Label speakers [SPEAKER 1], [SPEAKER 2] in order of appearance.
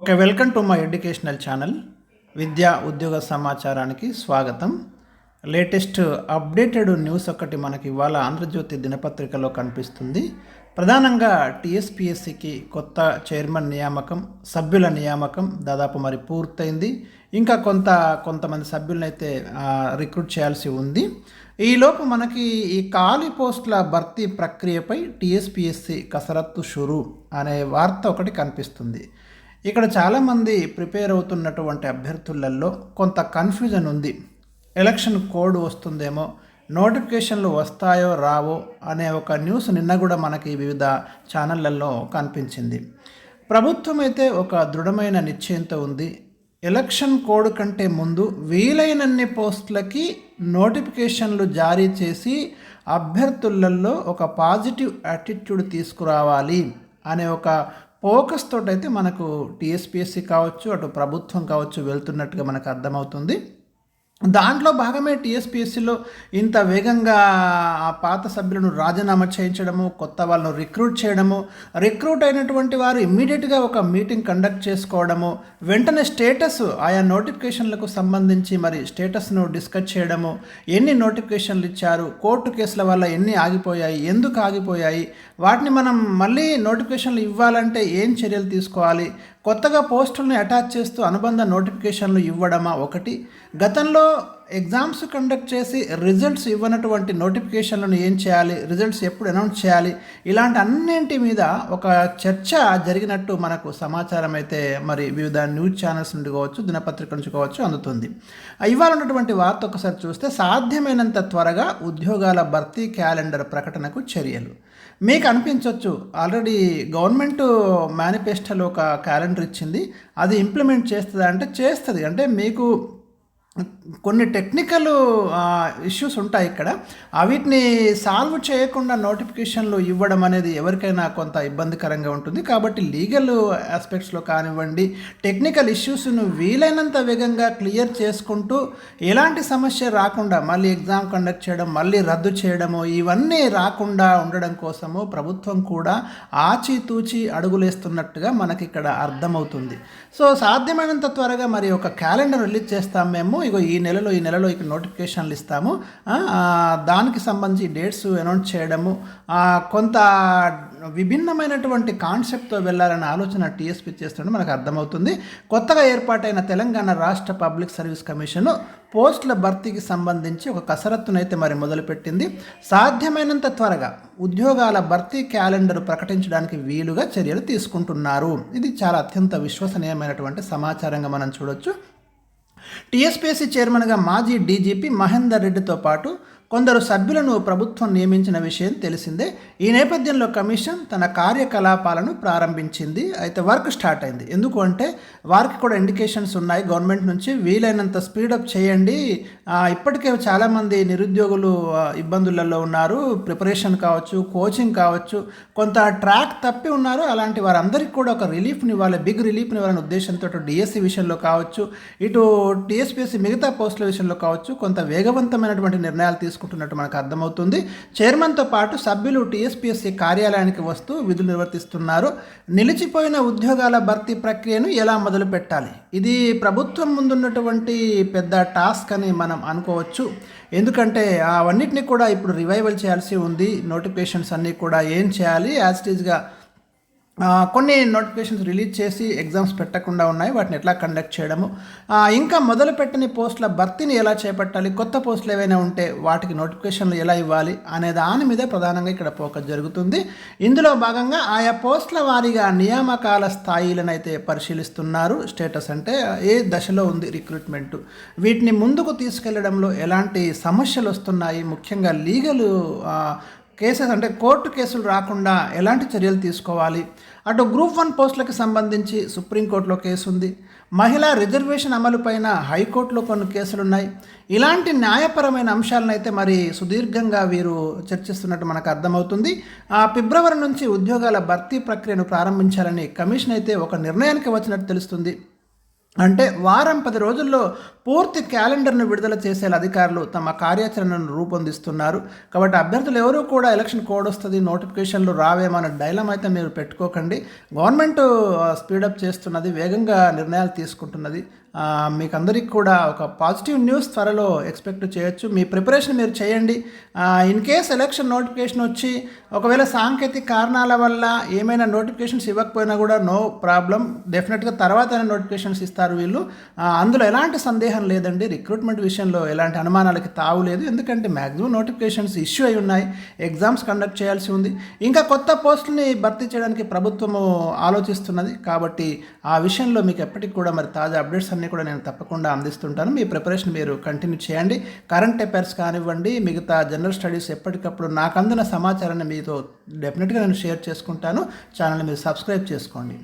[SPEAKER 1] Okay, welcome to my educational channel విద్యా ఉద్యోగ సమాచారానికి స్వాగతం. లేటెస్ట్ అప్డేటెడ్ న్యూస్ ఒకటి మనకి ఇవాళ ఆంధ్రజ్యోతి దినపత్రికలో కనిపిస్తుంది. ప్రధానంగా టీఎస్పీఎస్సికి కొత్త చైర్మన్ నియామకం, సభ్యుల నియామకం దాదాపు పూర్తయింది. ఇంకా కొంతమంది సభ్యులను అయితే రిక్రూట్ చేయాల్సి ఉంది. ఈలోపు మనకి ఈ ఖాళీ పోస్టుల భర్తీ ప్రక్రియపై టీఎస్పీఎస్సి కసరత్తు షురు అనే వార్త ఒకటి కనిపిస్తుంది. ఇక్కడ చాలామంది ప్రిపేర్ అవుతున్నటువంటి అభ్యర్థులలో కొంత కన్ఫ్యూజన్ ఉంది. ఎలక్షన్ కోడ్ వస్తుందేమో, నోటిఫికేషన్లు వస్తాయో రావో అనే ఒక న్యూస్ నిన్న కూడా మనకి వివిధ ఛానళ్లలో కనిపించింది. ప్రభుత్వం అయితే ఒక దృఢమైన నిశ్చయంతో ఉంది. ఎలక్షన్ కోడ్ కంటే ముందు వీలైనన్ని పోస్టులకి నోటిఫికేషన్లు జారీ చేసి అభ్యర్థులలో ఒక పాజిటివ్ యాటిట్యూడ్ తీసుకురావాలి అనే ఒక ఫోకస్ తోటైతే మనకు టీఎస్పీఎస్సీ కావచ్చు, అటు ప్రభుత్వం కావచ్చు వెళ్తున్నట్టుగా మనకు అర్థమవుతుంది. దాంట్లో భాగమే టీఎస్పీఎస్సీలో ఇంత వేగంగా ఆ పాత సభ్యులను రాజీనామా చేయించడము, కొత్త వాళ్ళను రిక్రూట్ చేయడము, రిక్రూట్ అయినటువంటి వారు ఇమ్మీడియట్గా ఒక మీటింగ్ కండక్ట్ చేసుకోవడము, వెంటనే స్టేటస్ ఆయా నోటిఫికేషన్లకు సంబంధించి స్టేటస్ను డిస్కస్ చేయడము, ఎన్ని నోటిఫికేషన్లు ఇచ్చారు, కోర్టు కేసుల వల్ల ఎన్ని ఆగిపోయాయి, ఎందుకు ఆగిపోయాయి, వాటిని మనం మళ్ళీ నోటిఫికేషన్లు ఇవ్వాలంటే ఏం చర్యలు తీసుకోవాలి, కొత్తగా పోస్టులను అటాచ్ చేస్తూ అనుబంధ నోటిఫికేషన్లు ఇవ్వడమా ఒకటి, గతంలో ఎగ్జామ్స్ కండక్ట్ చేసి రిజల్ట్స్ ఇవ్వనటువంటి నోటిఫికేషన్లను ఏం చేయాలి, రిజల్ట్స్ ఎప్పుడు అనౌన్స్ చేయాలి, ఇలాంటి అన్నింటి మీద ఒక చర్చ జరిగినట్టు మనకు సమాచారం అయితే వివిధ న్యూస్ ఛానల్స్ నుండి కావచ్చు, దినపత్రిక నుంచి కావచ్చు అందుతుంది. ఇవాళ ఉన్నటువంటి వార్త ఒకసారి చూస్తే సాధ్యమైనంత త్వరగా ఉద్యోగాల భర్తీ క్యాలెండర్ ప్రకటనకు చర్యలు. మీకు అనిపించవచ్చు ఆల్రెడీ గవర్నమెంట్ మేనిఫెస్టోలో ఒక క్యాలెండర్ ఇచ్చింది, అది ఇంప్లిమెంట్ చేస్తుందా అంటే చేస్తుంది. అంటే మీకు కొన్ని టెక్నికల్ ఇష్యూస్ ఉంటాయి ఇక్కడ, వీటిని సాల్వ్ చేయకుండా నోటిఫికేషన్లు ఇవ్వడం అనేది ఎవరికైనా కొంత ఇబ్బందికరంగా ఉంటుంది. కాబట్టి లీగల్ ఆస్పెక్ట్స్లో కానివ్వండి, టెక్నికల్ ఇష్యూస్ను వీలైనంత వేగంగా క్లియర్ చేసుకుంటూ ఎలాంటి సమస్య రాకుండా మళ్ళీ ఎగ్జామ్ కండక్ట్ చేయడం, మళ్ళీ రద్దు చేయడము, ఇవన్నీ రాకుండా ఉండడం కోసము ప్రభుత్వం కూడా ఆచితూచి అడుగులేస్తున్నట్టుగా మనకి ఇక్కడ అర్థమవుతుంది. సో సాధ్యమైనంత త్వరగా ఒక క్యాలెండర్ రిలీజ్ చేస్తాం మేము, ఈ నెలలో ఇక నోటిఫికేషన్లు ఇస్తాము, దానికి సంబంధించి డేట్స్ అనౌన్స్ చేయడము, కొంత విభిన్నమైనటువంటి కాన్సెప్ట్తో వెళ్ళాలనే ఆలోచన టీఎస్పీ చేస్తుంటే మనకు అర్థమవుతుంది. కొత్తగా ఏర్పాటైన తెలంగాణ రాష్ట్ర పబ్లిక్ సర్వీస్ కమిషన్ పోస్టుల భర్తీకి సంబంధించి ఒక కసరత్తునైతే మొదలుపెట్టింది. సాధ్యమైనంత త్వరగా ఉద్యోగాల భర్తీ క్యాలెండర్ ప్రకటించడానికి వీలుగా చర్యలు తీసుకుంటున్నారు. ఇది చాలా అత్యంత విశ్వసనీయమైనటువంటి సమాచారంగా మనం చూడొచ్చు. టీఎస్పీఎస్సీ చైర్మన్గా మాజీ డీజీపీ మహేందర్ రెడ్డితో పాటు కొందరు సభ్యులను ప్రభుత్వం నియమించిన విషయం తెలిసిందే. ఈ నేపథ్యంలో కమిషన్ తన కార్యకలాపాలను ప్రారంభించింది. అయితే వర్క్ స్టార్ట్ అయింది. ఎందుకు అంటే వారికి కూడా ఇండికేషన్స్ ఉన్నాయి గవర్నమెంట్ నుంచి, వీలైనంత స్పీడప్ చేయండి, ఇప్పటికే చాలామంది నిరుద్యోగులు ఇబ్బందులలో ఉన్నారు, ప్రిపరేషన్ కావచ్చు, కోచింగ్ కావచ్చు, కొంత ట్రాక్ తప్పి ఉన్నారు, అలాంటి వారందరికీ కూడా ఒక రిలీఫ్ని ఇవ్వాలి, బిగ్ రిలీఫ్ని ఇవ్వాలనే ఉద్దేశంతో డిఎస్సి విషయంలో కావచ్చు, ఇటు టీఎస్పీఎస్సీ మిగతా పోస్టుల విషయంలో కావచ్చు కొంత వేగవంతమైనటువంటి నిర్ణయాలు తీసుకుంటున్నట్టు మనకు అర్థమవుతుంది. చైర్మన్తో పాటు సభ్యులు టీఎస్పీఎస్సీ కార్యాలయానికి వస్తూ విధులు నిర్వర్తిస్తున్నారు. నిలిచిపోయిన ఉద్యోగాల భర్తీ ప్రక్రియను ఎలా మొదలు పెట్టాలి, ఇది ప్రభుత్వం ముందున్నటువంటి పెద్ద టాస్క్ అని మనం అనుకోవచ్చు. ఎందుకంటే అవన్నిటిని కూడా ఇప్పుడు రివైవల్ చేయాల్సి ఉంది. నోటిఫికేషన్స్ అన్నీ కూడా ఏం చేయాలి, యాజ్ ఇట్ ఈజ్గా కొన్ని నోటిఫికేషన్స్ రిలీజ్ చేసి ఎగ్జామ్స్ పెట్టకుండా ఉన్నాయి, వాటిని ఎట్లా కండక్ట్ చేయడము, ఇంకా మొదలుపెట్టని పోస్టుల భర్తీని ఎలా చేపట్టాలి, కొత్త పోస్టులు ఏవైనా ఉంటే వాటికి నోటిఫికేషన్లు ఎలా ఇవ్వాలి అనే దాని మీదే ప్రధానంగా ఇక్కడ ఫోకస్ జరుగుతుంది. ఇందులో భాగంగా ఆయా పోస్టుల వారీగా నియామకాల స్థాయిలను అయితే పరిశీలిస్తున్నారు. స్టేటస్ అంటే ఏ దశలో ఉంది రిక్రూట్మెంట్, వీటిని ముందుకు తీసుకెళ్లడంలో ఎలాంటి సమస్యలు వస్తున్నాయి, ముఖ్యంగా లీగల్ కేసెస్ అంటే కోర్టు కేసులు రాకుండా ఎలాంటి చర్యలు తీసుకోవాలి, అటు గ్రూప్ 1 పోస్టులకు సంబంధించి సుప్రీంకోర్టులో కేసు ఉంది, మహిళా రిజర్వేషన్ అమలుపైన హైకోర్టులో కొన్ని కేసులున్నాయి. ఇలాంటి న్యాయపరమైన అంశాలను అయితే సుదీర్ఘంగా వీరు చర్చిస్తున్నట్టు మనకు అర్థమవుతుంది. ఫిబ్రవరి నుంచి ఉద్యోగాల భర్తీ ప్రక్రియను ప్రారంభించాలని కమిషన్ అయితే ఒక నిర్ణయానికి వచ్చినట్టు తెలుస్తుంది. అంటే వారం 10 రోజుల్లో పూర్తి క్యాలెండర్ను విడుదల చేసేలా అధికారులు తమ కార్యాచరణను రూపొందిస్తున్నారు. కాబట్టి అభ్యర్థులు ఎవరూ కూడా ఎలక్షన్ కోడ్ వస్తుంది, నోటిఫికేషన్లు రావేమన్న డైలమా అయితే మీరు పెట్టుకోకండి. గవర్నమెంట్ స్పీడప్ చేస్తున్నది, వేగంగా నిర్ణయాలు తీసుకుంటున్నది. మీకు అందరికి కూడా ఒక పాజిటివ్ న్యూస్ త్వరలో ఎక్స్పెక్ట్ చేయొచ్చు. మీ ప్రిపరేషన్ మీరు చేయండి. ఇన్ కేస్ ఎలక్షన్ నోటిఫికేషన్ వచ్చి ఒకవేళ సాంకేతిక కారణాల వల్ల ఏమైనా నోటిఫికేషన్స్ ఇవ్వకపోయినా కూడా నో ప్రాబ్లం, డెఫినెట్గా తర్వాత నోటిఫికేషన్స్ ఇస్తారు వీళ్ళు. అందులో ఎలాంటి సందేహం లేదండి. రిక్రూట్మెంట్ విషయంలో ఎలాంటి అనుమానాలకి తావు లేదు. ఎందుకంటే మ్యాక్సిమం నోటిఫికేషన్స్ ఇష్యూ అయి ఉన్నాయి, ఎగ్జామ్స్ కండక్ట్ చేయాల్సి ఉంది, ఇంకా కొత్త పోస్టులని భర్తీ చేయడానికి ప్రభుత్వము ఆలోచిస్తున్నది. కాబట్టి ఆ విషయంలో మీకు ఎప్పటికి కూడా మరి తాజా అప్డేట్స్ అన్నీ కూడా నేను తప్పకుండా అందిస్తుంటాను. మీ ప్రిపరేషన్ మీరు కంటిన్యూ చేయండి. కరెంట్ అఫైర్స్ కానివ్వండి, మిగతా జనరల్ స్టడీస్ ఎప్పటికప్పుడు నాకు అందిన సమాచారాన్ని మీతో డెఫినెట్గా నేను షేర్ చేసుకుంటాను. ఛానల్ని మీరు సబ్స్క్రైబ్ చేసుకోండి.